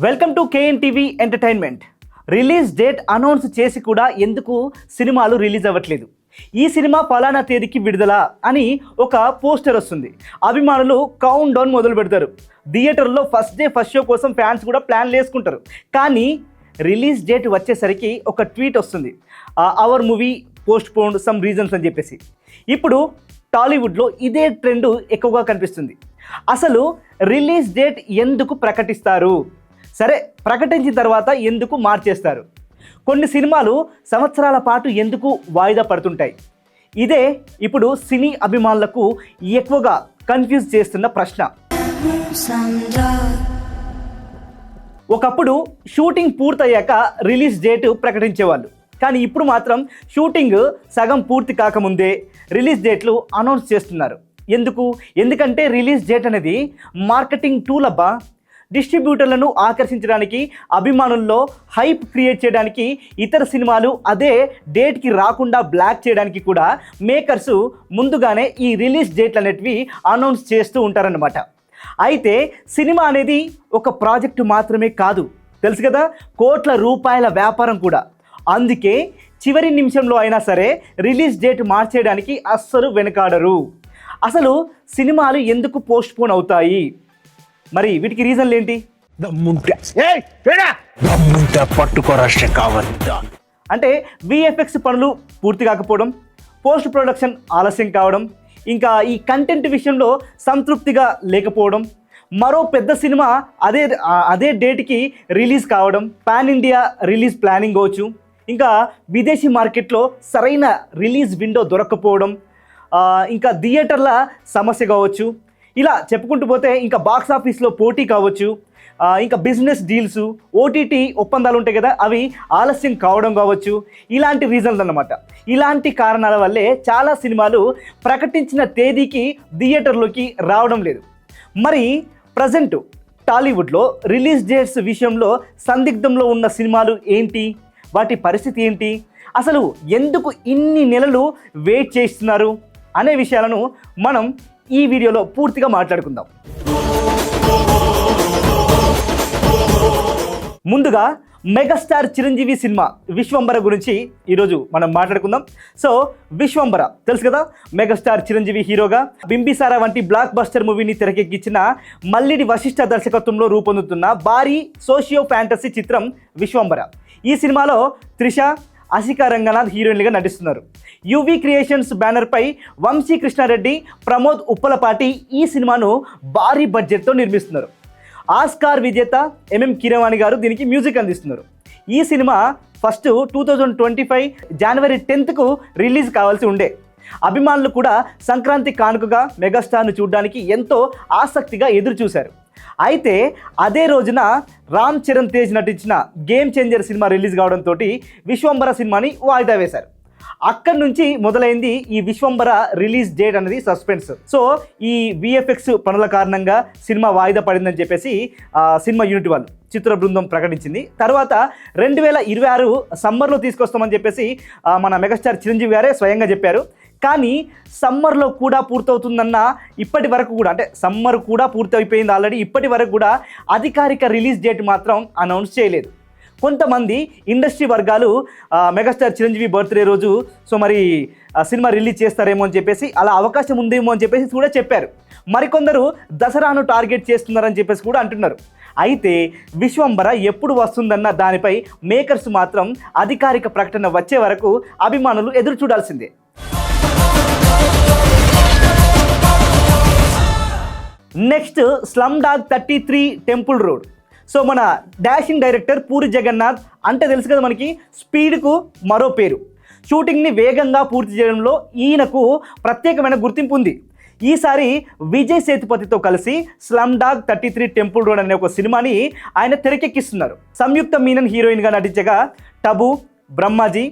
Welcome to KNTV entertainment. Release date announce చేసి కూడా ఎందుకు సినిమాలు రిలీజ్ అవ్వట్లేదు? ఈ సినిమా ఫలానా తేదీకి విడుదల అని ఒక పోస్టర్ వస్తుంది. అభిమానులు కౌంట్ డౌన్ మొదలు పెడతారు. థియేటర్లో ఫస్ట్ డే ఫస్ట్ షో కోసం ఫ్యాన్స్ కూడా ప్లాన్లు వేసుకుంటారు. కానీ రిలీజ్ డేట్ వచ్చేసరికి ఒక ట్వీట్ వస్తుంది, our movie postponed some reasons అని చెప్పేసి. ఇప్పుడు టాలీవుడ్లో ఇదే ట్రెండ్ ఎక్కువగా కనిపిస్తుంది. అసలు రిలీజ్ డేట్ ఎందుకు ప్రకటిస్తారు? సరే, ప్రకటించిన తర్వాత ఎందుకు మార్చేస్తారు? కొన్ని సినిమాలు సంవత్సరాల పాటు ఎందుకు వాయిదా పడుతుంటాయి? ఇదే ఇప్పుడు సినీ అభిమానులకు ఎక్కువగా కన్ఫ్యూజ్ చేస్తున్న ప్రశ్న. ఒకప్పుడు షూటింగ్ పూర్తయ్యాక రిలీజ్ డేట్ ప్రకటించేవాళ్ళు. కానీ ఇప్పుడు మాత్రం షూటింగ్ సగం పూర్తి కాకముందే రిలీజ్ డేట్లు అనౌన్స్ చేస్తున్నారు. ఎందుకంటే రిలీజ్ డేట్ అనేది మార్కెటింగ్ టూల్ అబ్బా. డిస్ట్రిబ్యూటర్లను ఆకర్షించడానికి, అభిమానుల్లో హైప్ క్రియేట్ చేయడానికి, ఇతర సినిమాలు అదే డేట్కి రాకుండా బ్లాక్ చేయడానికి కూడా మేకర్స్ ముందుగానే ఈ రిలీజ్ డేట్లు అనేటివి అనౌన్స్ చేస్తూ ఉంటారన్నమాట. అయితే సినిమా అనేది ఒక ప్రాజెక్టు మాత్రమే కాదు, తెలుసు కదా, కోట్ల రూపాయల వ్యాపారం కూడా. అందుకే చివరి నిమిషంలో అయినా సరే రిలీజ్ డేట్ మార్చేయడానికి అస్సలు వెనకాడరు. అసలు సినిమాలు ఎందుకు పోస్ట్ పోన్ అవుతాయి? మరి వీటికి రీజన్లు ఏంటి? అంటే విఎఫ్ఎక్స్ పనులు పూర్తి కాకపోవడం, పోస్ట్ ప్రొడక్షన్ ఆలస్యం కావడం, ఇంకా ఈ కంటెంట్ విషయంలో సంతృప్తిగా లేకపోవడం, మరో పెద్ద సినిమా అదే డేట్కి రిలీజ్ కావడం, పాన్ ఇండియా రిలీజ్ ప్లానింగ్ కావచ్చు, ఇంకా విదేశీ మార్కెట్లో సరైన రిలీజ్ విండో దొరకకపోవడం, ఇంకా థియేటర్ల సమస్య కావచ్చు. ఇలా చెప్పుకుంటూ పోతే ఇంకా బాక్స్ ఆఫీస్లో పోటీ కావచ్చు, ఇంకా బిజినెస్ డీల్స్, ఓటీటీ ఒప్పందాలు ఉంటాయి కదా, అవి ఆలస్యం కావడం కావచ్చు. ఇలాంటి రీజన్లు అన్నమాట. ఇలాంటి కారణాల వల్లే చాలా సినిమాలు ప్రకటించిన తేదీకి థియేటర్లోకి రావడం లేదు. మరి ప్రజెంట్ టాలీవుడ్లో రిలీజ్ డేట్స్ విషయంలో సందిగ్ధంలో ఉన్న సినిమాలు ఏంటి? వాటి పరిస్థితి ఏంటి? అసలు ఎందుకు ఇన్ని నెలలు వెయిట్ చేస్తున్నారు అనే విషయాలను మనం ఈ వీడియోలో పూర్తిగా మాట్లాడుకుందాం. ముందుగా మెగాస్టార్ చిరంజీవి సినిమా విశ్వంబర గురించి ఈరోజు మనం మాట్లాడుకుందాం. సో విశ్వంబర తెలుసు కదా, మెగాస్టార్ చిరంజీవి హీరోగా బింబిసారా వంటి బ్లాక్ బస్టర్ మూవీని తెరకెక్కించిన మల్లిడి వశిష్ఠ దర్శకత్వంలో రూపొందుతున్న భారీ సోషియో ఫ్యాంటసీ చిత్రం విశ్వంబర. ఈ సినిమాలో త్రిష, అసికా రంగనాథ్ హీరోయిన్లుగా నటిస్తున్నారు. యువి క్రియేషన్స్ బ్యానర్పై వంశీ కృష్ణారెడ్డి, ప్రమోద్ ఉప్పలపాటి ఈ సినిమాను భారీ బడ్జెట్తో నిర్మిస్తున్నారు. ఆస్కార్ విజేత ఎంఎం కీరవాణి గారు దీనికి మ్యూజిక్ అందిస్తున్నారు. ఈ సినిమా ఫస్ట్ 2025 జనవరి 10కు రిలీజ్ కావాల్సి ఉండే. అభిమానులు కూడా సంక్రాంతి కానుకగా మెగాస్టార్ను చూడడానికి ఎంతో ఆసక్తిగా ఎదురు చూశారు. అయితే అదే రోజున రామ్ చరణ్ తేజ్ నటించిన గేమ్ చేంజర్ సినిమా రిలీజ్ కావడంతో విశ్వంబర సినిమాని వాయిదా వేశారు. అక్కడి నుంచి మొదలైంది ఈ విశ్వంబర రిలీజ్ డేట్ అనేది సస్పెన్స్. సో ఈ విఎఫ్ఎక్స్ పనుల కారణంగా సినిమా వాయిదా పడిందని చెప్పేసి సినిమా యూనిట్ వాళ్ళు, చిత్ర బృందం ప్రకటించింది. తర్వాత 2026 సమ్మర్లో తీసుకొస్తామని చెప్పేసి మన మెగాస్టార్ చిరంజీవి గారే స్వయంగా చెప్పారు. కానీ సమ్మర్లో కూడా పూర్తవుతుందన్న ఇప్పటి వరకు కూడా, అంటే సమ్మర్ కూడా పూర్తయిపోయింది ఆల్రెడీ, ఇప్పటి వరకు కూడా అధికారిక రిలీజ్ డేట్ మాత్రం అనౌన్స్ చేయలేదు. కొంతమంది ఇండస్ట్రీ వర్గాలు మెగాస్టార్ చిరంజీవి బర్త్డే రోజు సో మరి సినిమా రిలీజ్ చేస్తారేమో అని చెప్పేసి, అలా అవకాశం ఉందేమో అని చెప్పేసి కూడా చెప్పారు. మరికొందరు దసరాను టార్గెట్ చేస్తున్నారని చెప్పేసి కూడా అంటున్నారు. అయితే విశ్వంబర ఎప్పుడు వస్తుందన్న దానిపై మేకర్స్ మాత్రం అధికారిక ప్రకటన వచ్చే వరకు అభిమానులు ఎదురు చూడాల్సిందే. Next slum dog 33 temple road. So మన డాషింగ్ డైరెక్టర్ పూరి జగన్నాథ్ అంటే తెలుసు కదా మనకి, స్పీడ్కు మరో పేరు. షూటింగ్ని వేగంగా పూర్తి చేయడంలో ఈయనకు ప్రత్యేకమైన గుర్తింపు ఉంది. ఈసారి విజయ్ సేతుపతితో కలిసి స్లమ్ డాగ్ 33 టెంపుల్ రోడ్ అనే ఒక సినిమాని ఆయన తెరకెక్కిస్తున్నారు. సంయుక్త మీనన్ హీరోయిన్గా నటించగా టబు, బ్రహ్మాజీ,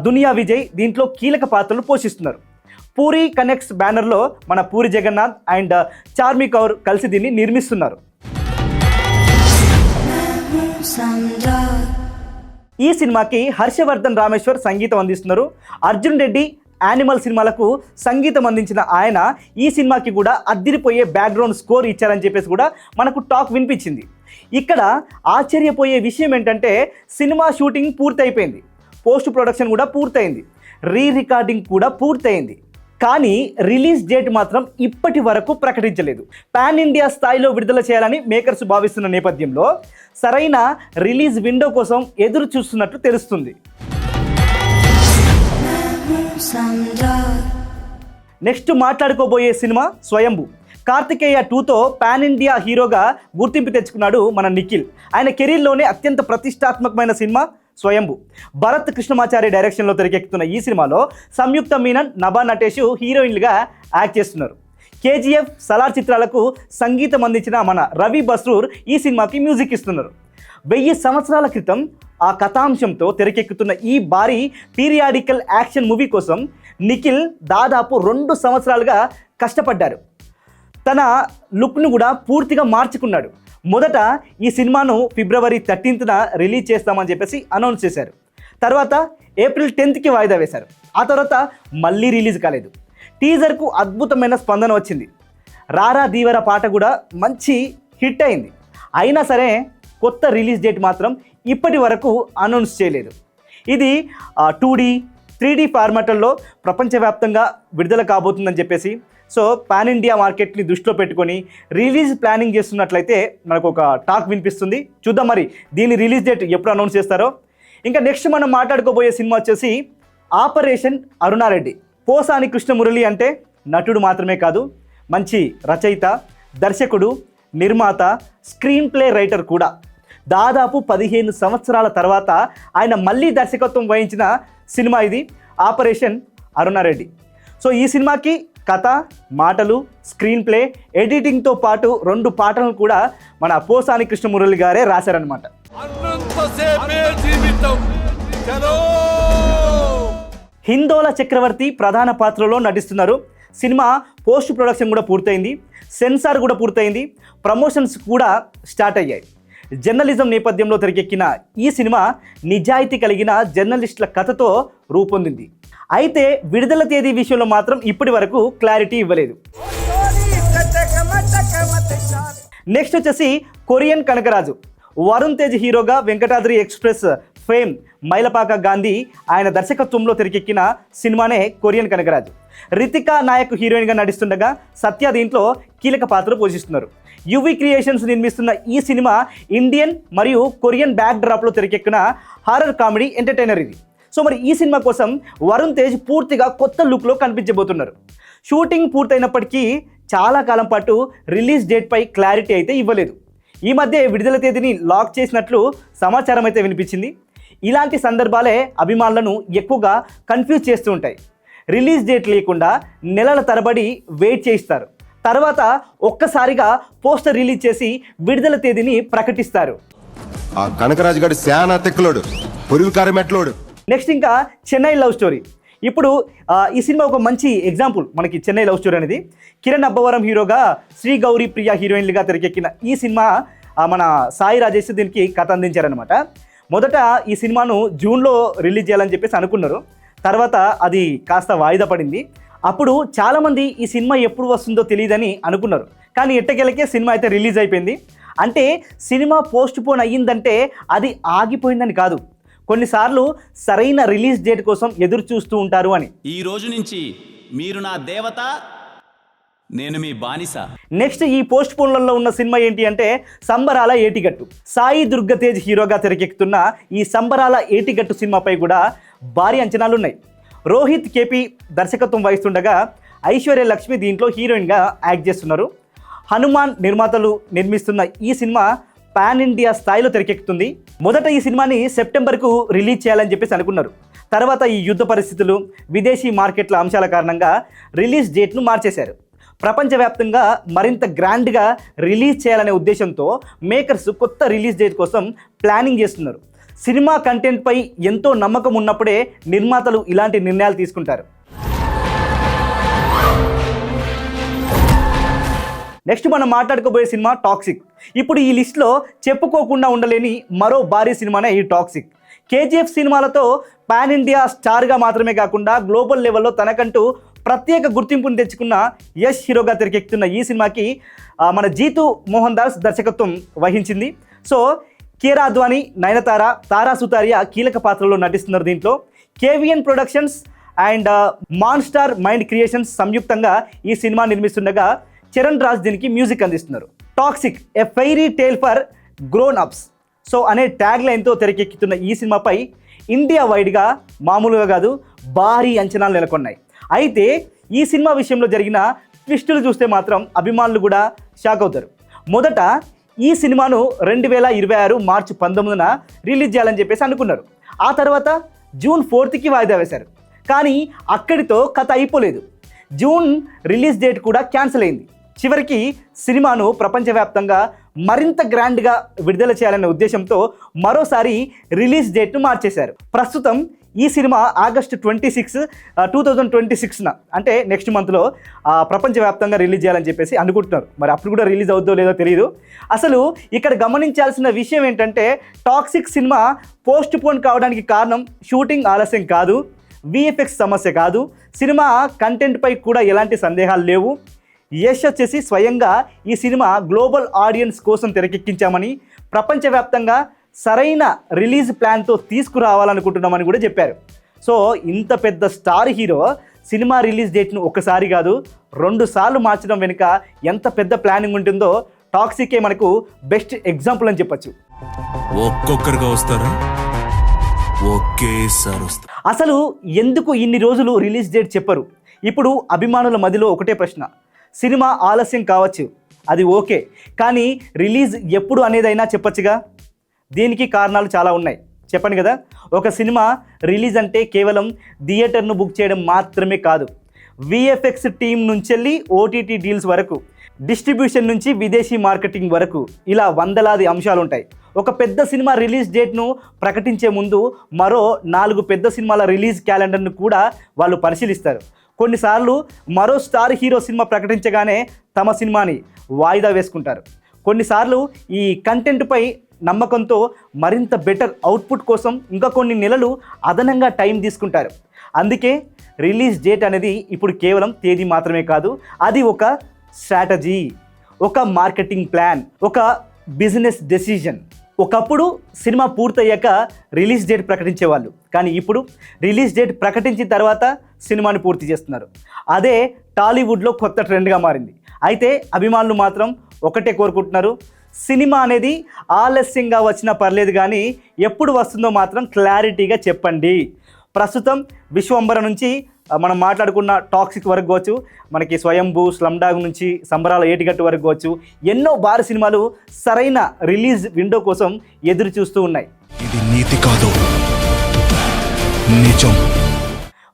దునియా విజయ్ దీంట్లో కీలక పాత్రలు పోషిస్తున్నారు. పూరి కనెక్ట్స్ బ్యానర్లో మన పూరి జగన్నాథ్ అండ్ చార్మి కౌర్ కలిసి దీన్ని నిర్మిస్తున్నారు. ఈ సినిమాకి హర్షవర్ధన్ రామేశ్వర్ సంగీతం అందిస్తున్నారు. అర్జున్ రెడ్డి యానిమల్ సినిమాలకు సంగీతం అందించిన ఆయన ఈ సినిమాకి కూడా అద్దిరిపోయే బ్యాక్గ్రౌండ్ స్కోర్ ఇచ్చారని చెప్పేసి కూడా మనకు టాక్ వినిపించింది. ఇక్కడ ఆశ్చర్యపోయే విషయం ఏంటంటే సినిమా షూటింగ్ పూర్తయిపోయింది, పోస్ట్ ప్రొడక్షన్ కూడా పూర్తయింది, రికార్డింగ్ కూడా పూర్తయింది. కానీ రిలీజ్ డేట్ మాత్రం ఇప్పటి వరకు ప్రకటించలేదు. పాన్ ఇండియా స్థాయిలో విడుదల చేయాలని మేకర్స్ భావిస్తున్న నేపథ్యంలో సరైన రిలీజ్ విండో కోసం ఎదురు చూస్తున్నట్లు తెలుస్తుంది. నెక్స్ట్ మాట్లాడుకోబోయే సినిమా స్వయంభు. కార్తికేయ 2తో పాన్ ఇండియా హీరోగా గుర్తింపు తెచ్చుకున్నాడు మన నిఖిల్. ఆయన కెరీర్లోనే అత్యంత ప్రతిష్టాత్మకమైన సినిమా స్వయంభు. భరత్ కృష్ణమాచారి డైరెక్షన్లో తెరకెక్కుతున్న ఈ సినిమాలో సంయుక్త మీనన్, నభా నటేష్ హీరోయిన్లుగా యాక్ట్ చేస్తున్నారు. కేజీఎఫ్, సలార్ చిత్రాలకు సంగీతం అందించిన మన రవి బస్రూర్ ఈ సినిమాకి మ్యూజిక్ ఇస్తున్నారు. 1000 సంవత్సరాల క్రితం ఆ కథాంశంతో తెరకెక్కుతున్న ఈ భారీ పీరియాడికల్ యాక్షన్ మూవీ కోసం నిఖిల్ దాదాపు 2 సంవత్సరాలుగా కష్టపడ్డారు. తన లుక్ను కూడా పూర్తిగా మార్చుకున్నాడు. మొదట ఈ సినిమాను ఫిబ్రవరి 13న రిలీజ్ చేస్తామని చెప్పేసి అనౌన్స్ చేశారు. తర్వాత ఏప్రిల్ 10కి వాయిదా వేశారు. ఆ తర్వాత మళ్ళీ రిలీజ్ కాలేదు. టీజర్కు అద్భుతమైన స్పందన వచ్చింది. రారా దీవరా పాట కూడా మంచి హిట్ అయింది. అయినా సరే కొత్త రిలీజ్ డేట్ మాత్రం ఇప్పటి వరకు అనౌన్స్ చేయలేదు. ఇది 2D, 3D ఫార్మాట్లలో ప్రపంచవ్యాప్తంగా విడుదల కాబోతుందని చెప్పేసి, సో పాన్ ఇండియా మార్కెట్ని దృష్టిలో పెట్టుకొని రిలీజ్ ప్లానింగ్ చేస్తున్నట్లయితే మనకు ఒక టాక్ వినిపిస్తుంది. చూద్దాం మరి దీని రిలీజ్ డేట్ ఎప్పుడు అనౌన్స్ చేస్తారో. ఇంకా నెక్స్ట్ మనం మాట్లాడుకోబోయే సినిమా వచ్చేసి ఆపరేషన్ అరుణారెడ్డి. పోసాని కృష్ణమురళి అంటే నటుడు మాత్రమే కాదు, మంచి రచయిత, దర్శకుడు, నిర్మాత, స్క్రీన్ ప్లే రైటర్ కూడా. దాదాపు 15 సంవత్సరాల తర్వాత ఆయన మళ్ళీ దర్శకత్వం వహించిన సినిమా ఇది, ఆపరేషన్ అరుణారెడ్డి. సో ఈ సినిమాకి కథ, మాటలు, స్క్రీన్ ప్లే, ఎడిటింగ్తో పాటు 2 పాటలను కూడా మన పోసాని కృష్ణమురళి గారే రాశారనమాట. హిందోల చక్రవర్తి ప్రధాన పాత్రలో నటిస్తున్నారు. సినిమా పోస్ట్ ప్రొడక్షన్ కూడా పూర్తయింది, సెన్సార్ కూడా పూర్తయింది, ప్రమోషన్స్ కూడా స్టార్ట్ అయ్యాయి. జర్నలిజం నేపథ్యంలో తెరకెక్కిన ఈ సినిమా నిజాయితీ కలిగిన జర్నలిస్టుల కథతో రూపొందింది. అయితే విడుదల తేదీ విషయంలో మాత్రం ఇప్పటి వరకు క్లారిటీ ఇవ్వలేదు. నెక్స్ట్ వచ్చేసి కొరియన్ కనకరాజు. వరుణ్ తేజ్ హీరోగా వెంకటాద్రి ఎక్స్ప్రెస్ ఫేమ్ మైలపాక గాంధీ ఆయన దర్శకత్వంలో తెరకెక్కిన సినిమానే కొరియన్ కనకరాజు. రితికా నాయక్ హీరోయిన్గా నటిస్తుండగా సత్య దీంట్లో కీలక పాత్ర పోషిస్తున్నారు. యువి క్రియేషన్స్ నిర్మిస్తున్న ఈ సినిమా ఇండియన్ మరియు కొరియన్ బ్యాక్ డ్రాప్లో తెరకెక్కిన హారర్ కామెడీ ఎంటర్టైనర్ ఇది. సో మరి ఈ సినిమా కోసం వరుణ్ తేజ్ పూర్తిగా కొత్త లుక్లో కనిపించబోతున్నారు. షూటింగ్ పూర్తయినప్పటికీ చాలా కాలం పాటు రిలీజ్ డేట్పై క్లారిటీ అయితే ఇవ్వలేదు. ఈ మధ్య విడుదల తేదీని లాక్ చేసినట్లు సమాచారం అయితే వినిపించింది. ఇలాంటి సందర్భాలే అభిమానులను ఎక్కువగా కన్ఫ్యూజ్ చేస్తూ ఉంటాయి. రిలీజ్ డేట్ లేకుండా నెలల తరబడి వెయిట్ చేయిస్తారు. తర్వాత ఒక్కసారిగా పోస్టర్ రిలీజ్ చేసి విడుదల తేదీని ప్రకటిస్తారు. నెక్స్ట్ ఇంకా చెన్నై లవ్ స్టోరీ. ఇప్పుడు ఈ సినిమా ఒక మంచి ఎగ్జాంపుల్ మనకి చెన్నై లవ్ స్టోరీ అనేది. కిరణ్ అబ్బవరం హీరోగా, శ్రీ గౌరీ ప్రియ హీరోయిన్లుగా తెరకెక్కిన ఈ సినిమా మన సాయి రాజేష్ దీనికి కథ అందించారనమాట. మొదట ఈ సినిమాను జూన్లో రిలీజ్ చేయాలని చెప్పేసి అనుకున్నారు. తర్వాత అది కాస్త వాయిదా పడింది. అప్పుడు చాలామంది ఈ సినిమా ఎప్పుడు వస్తుందో తెలియదని అనుకున్నారు. కానీ ఎట్టకేలకే సినిమా అయితే రిలీజ్ అయిపోయింది. అంటే సినిమా పోస్ట్ పోన్ అయ్యిందంటే అది ఆగిపోయిందని కాదు, కొన్నిసార్లు సరైన రిలీజ్ డేట్ కోసం ఎదురు చూస్తూ ఉంటారు అని. ఈ రోజు నుంచి మీరు నా దేవత, నేను మీ బానిస. నెక్స్ట్ ఈ పోస్ట్ పోన్లలో ఉన్న సినిమా ఏంటి అంటే సంబరాల ఏటిగట్టు. సాయి దుర్గ తేజ్ హీరోగా తెరకెక్కుతున్న ఈ సంబరాల ఏటిగట్టు సినిమాపై కూడా భారీ అంచనాలు ఉన్నాయి. రోహిత్ కేపీ దర్శకత్వం వహిస్తుండగా ఐశ్వర్య లక్ష్మి దీంట్లో హీరోయిన్గా యాక్ట్ చేస్తున్నారు. హనుమాన్ నిర్మాతలు నిర్మిస్తున్న ఈ సినిమా పాన్ ఇండియా స్థాయిలో తెరకెక్కుతుంది. మొదట ఈ సినిమాని సెప్టెంబర్కు రిలీజ్ చేయాలని చెప్పేసి అనుకున్నారు. తర్వాత ఈ యుద్ధ పరిస్థితులు, విదేశీ మార్కెట్ల అంశాల కారణంగా రిలీజ్ డేట్ను మార్చేశారు. ప్రపంచవ్యాప్తంగా మరింత గ్రాండ్గా రిలీజ్ చేయాలనే ఉద్దేశంతో మేకర్స్ కొత్త రిలీజ్ డేట్ కోసం ప్లానింగ్ చేస్తున్నారు. సినిమా కంటెంట్పై ఎంతో నమ్మకం ఉన్నప్పుడే నిర్మాతలు ఇలాంటి నిర్ణయాలు తీసుకుంటారు. నెక్స్ట్ మనం మాట్లాడుకోబోయే సినిమా టాక్సిక్. ఇప్పుడు ఈ లిస్ట్లో చెప్పుకోకుండా ఉండలేని మరో భారీ సినిమానే ఈ టాక్సిక్. కేజీఎఫ్ సినిమాలతో పాన్ ఇండియా స్టార్గా మాత్రమే కాకుండా గ్లోబల్ లెవెల్లో తనకంటూ ప్రత్యేక గుర్తింపును తెచ్చుకున్న యష్ హీరోగా తెరకెక్కుతున్న ఈ సినిమాకి మన జీతు మోహన్ దాస్ దర్శకత్వం వహించింది. సో కియారా అద్వానీ, నయనతార, తారా సుతారియా కీలక పాత్రలో నటిస్తున్నారు దీంట్లో. KVN productions and monster mind creations సంయుక్తంగా ఈ సినిమా నిర్మిస్తుండగా చరణ్ రాజ్ దీనికి మ్యూజిక్ అందిస్తున్నారు. Toxic a fairy tale for grown ups so అనే ట్యాగ్ లైన్తో తెరకెక్కుతున్న ఈ సినిమాపై ఇండియా వైడ్గా మామూలుగా కాదు భారీ అంచనాలు నెలకొన్నాయి. అయితే ఈ సినిమా విషయంలో జరిగిన ట్విస్టులు చూస్తే మాత్రం అభిమానులు కూడా షాక్ అవుతారు. మొదట ఈ సినిమాను 2026 మార్చి 19న రిలీజ్ చేయాలని చెప్పేసి అనుకున్నారు. ఆ తర్వాత జూన్ 4కి వాయిదా వేశారు. కానీ అక్కడితో కథ అయిపోలేదు. జూన్ రిలీజ్ డేట్ కూడా క్యాన్సిల్ అయింది. చివరికి సినిమాను ప్రపంచవ్యాప్తంగా మరింత గ్రాండ్గా విడుదల చేయాలనే ఉద్దేశంతో మరోసారి రిలీజ్ డేట్ను మార్చేశారు. ప్రస్తుతం ఈ సినిమా ఆగస్టు 26, 2026న అంటే నెక్స్ట్ మంత్లో ప్రపంచవ్యాప్తంగా రిలీజ్ చేయాలని చెప్పేసి అనుకుంటున్నారు. మరి అప్పుడు కూడా రిలీజ్ అవుతుందో లేదో తెలియదు. అసలు ఇక్కడ గమనించాల్సిన విషయం ఏంటంటే టాక్సిక్ సినిమా పోస్ట్ పోన్ కావడానికి కారణం షూటింగ్ ఆలస్యం కాదు, విఎఫ్ఎక్స్ సమస్య కాదు, సినిమా కంటెంట్పై కూడా ఎలాంటి సందేహాలు లేవు. యష్ వచ్చేసి స్వయంగా ఈ సినిమా గ్లోబల్ ఆడియన్స్ కోసం తెరకెక్కించామని, ప్రపంచవ్యాప్తంగా సరైన రిలీజ్ ప్లాన్తో తీసుకురావాలనుకుంటున్నామని కూడా చెప్పారు. సో ఇంత పెద్ద స్టార్ హీరో సినిమా రిలీజ్ డేట్ను ఒకసారి కాదు 2 సార్లు మార్చడం వెనుక ఎంత పెద్ద ప్లానింగ్ ఉంటుందో టాక్సికే మనకు బెస్ట్ ఎగ్జాంపుల్ అని చెప్పొచ్చు. ఒక్కొక్కరుగా వస్తారా, ఒకేసారి వస్తారు. అసలు ఎందుకు ఇన్ని రోజులు రిలీజ్ డేట్ చెప్పరు? ఇప్పుడు అభిమానుల మధ్యలో ఒకటే ప్రశ్న, సినిమా ఆలస్యం కావచ్చు, అది ఓకే, కానీ రిలీజ్ ఎప్పుడు అనేదైనా చెప్పొచ్చుగా. దీనికి కారణాలు చాలా ఉన్నాయి, చెప్పండి కదా. ఒక సినిమా రిలీజ్ అంటే కేవలం థియేటర్ను బుక్ చేయడం మాత్రమే కాదు. విఎఫ్ఎక్స్ టీం నుంచి వెళ్ళి ఓటీటీ డీల్స్ వరకు, డిస్ట్రిబ్యూషన్ నుంచి విదేశీ మార్కెటింగ్ వరకు ఇలా వందలాది అంశాలు ఉంటాయి. ఒక పెద్ద సినిమా రిలీజ్ డేట్ను ప్రకటించే ముందు మరో 4 పెద్ద సినిమాల రిలీజ్ క్యాలెండర్ను కూడా వాళ్ళు పరిశీలిస్తారు. కొన్నిసార్లు మరో స్టార్ హీరో సినిమా ప్రకటించగానే తమ సినిమాని వాయిదా వేసుకుంటారు. కొన్నిసార్లు ఈ కంటెంట్పై నమ్మకంతో మరింత బెటర్ అవుట్పుట్ కోసం ఇంకా కొన్ని నెలలు అదనంగా టైం తీసుకుంటారు. అందుకే రిలీజ్ డేట్ అనేది ఇప్పుడు కేవలం తేదీ మాత్రమే కాదు, అది ఒక స్ట్రాటజీ, ఒక మార్కెటింగ్ ప్లాన్, ఒక బిజినెస్ డెసిజన్. ఒకప్పుడు సినిమా పూర్తయ్యాక రిలీజ్ డేట్ ప్రకటించేవాళ్ళు, కానీ ఇప్పుడు రిలీజ్ డేట్ ప్రకటించిన తర్వాత సినిమాని పూర్తి చేస్తున్నారు. అదే టాలీవుడ్లో కొత్త ట్రెండ్గా మారింది. అయితే అభిమానులు మాత్రం ఒకటే కోరుకుంటున్నారు, సినిమా అనేది ఆలస్యంగా వచ్చినా పర్లేదు, కానీ ఎప్పుడు వస్తుందో మాత్రం క్లారిటీగా చెప్పండి. ప్రస్తుతం విశ్వంబర నుంచి మనం మాట్లాడుకున్న టాక్సిక్ వరకు కావచ్చు, మనకి స్వయంభూ, స్లమ్డాగ్ నుంచి సంబరాల ఏటిగట్టు వరకు కావచ్చు, ఎన్నో భారీ సినిమాలు సరైన రిలీజ్ విండో కోసం ఎదురు చూస్తూ ఉన్నాయి. ఇది నీతి కాదు, నిజం.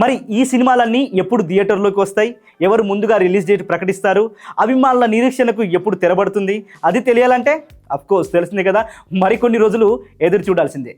మరి ఈ సినిమాలన్నీ ఎప్పుడు థియేటర్లోకి వస్తాయి, ఎవరు ముందుగా రిలీజ్ డేట్ ప్రకటిస్తారు, అభిమానుల నిరీక్షణకు ఎప్పుడు తెరబడుతుంది, అది తెలియాలంటే అఫ్కోర్స్ తెలిసిందే కదా, మరికొన్ని రోజులు ఎదురు చూడాల్సిందే.